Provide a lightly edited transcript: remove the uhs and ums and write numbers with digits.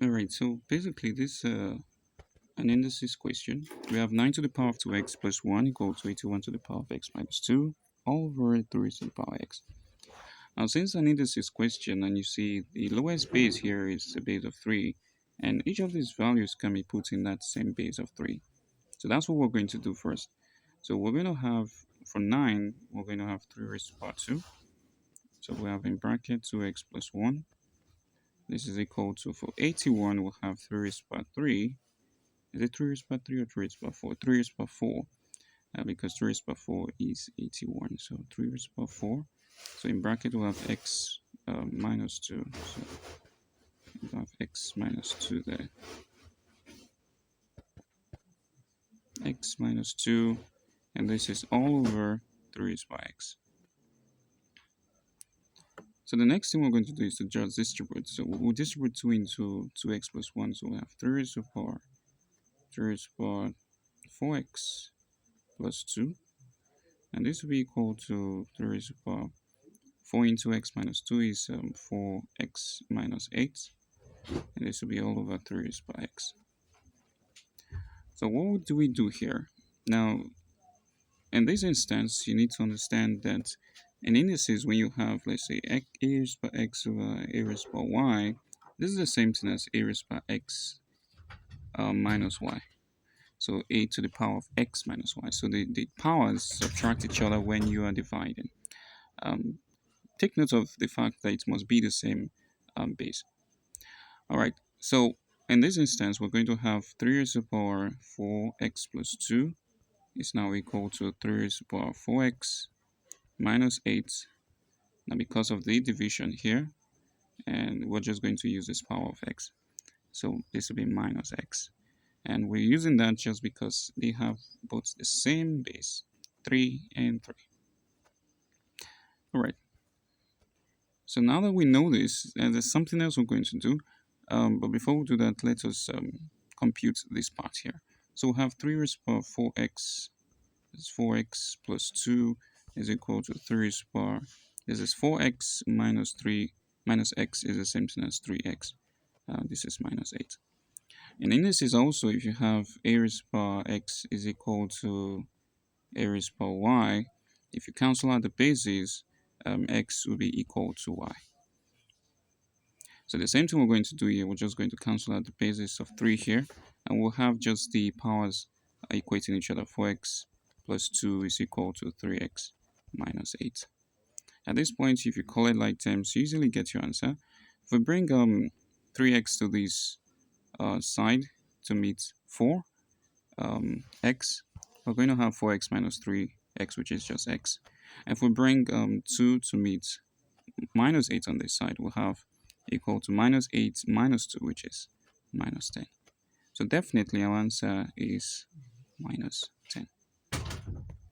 All right, so basically this an indices question. We have 9 to the power of 2x plus 1 equal to 81 to the power of x minus 2 all over 3 to the power x. Now, since an indices question and you see the lowest base here is a base of 3, and each of these values can be put in that same base of 3. So that's what we're going to do first. So we're going to have, for 9, we're going to have 3 raised to the power 2. So we have in bracket 2x plus 1. This is equal to, for 81, we'll have 3 raised to the power 3. Is it 3 raised to the power 3 or 3 raised to the power 4? 3 raised to the power 4, because 3 raised to the power 4 is 81. So 3 raised to the power 4. So in bracket, we'll have x minus 2. So we'll have x minus 2 there. X minus 2. And this is all over 3 raised by x. So the next thing we're going to do is to just distribute. So we'll distribute 2 into 2x plus 1. So we have 3 raised to the power 3 raised to the power 4x plus 2. And this will be equal to 3 raised to the power 4 into x minus 2 is 4x minus 8. And this will be all over 3 raised by x. So what do we do here? Now, in this instance, you need to understand that in indices, when you have, let's say, a raised by x over a raised by y, this is the same thing as a raised by x minus y. So a to the power of x minus y. So the powers subtract each other when you are dividing. Um, Take note of the fact that it must be the same base. All right. So in this instance, we're going to have 3 raised to the power 4x plus 2 is now equal to 3 raised to the power 4x minus 8. Now, because of the division here, and we're just going to use this power of x. So this will be minus x. And we're using that just because they have both the same base, 3 and 3. All right. So now that we know this, there's something else we're going to do. But before we do that, let us compute this part here. So we have 3 raised to the power 4x. This is 4x plus 2 is equal to 3 raised to the power. This is 4x minus 3 minus x is the same thing as 3x. This is minus 8. And in this is also, if you have a raised to the power x is equal to a raised to the power y, if you cancel out the bases, x will be equal to y. So the same thing we're going to do here, we're just going to cancel out the bases of 3 here, and we'll have just the powers equating each other. 4x plus 2 is equal to 3x minus 8. At this point, if you collect like terms, you easily get your answer. If we bring 3x to this side to meet 4 x, we're going to have 4x minus 3x, which is just x. And if we bring 2 to meet minus 8 on this side, we'll have equal to minus 8 minus 2, which is minus 10. So definitely our answer is minus 10.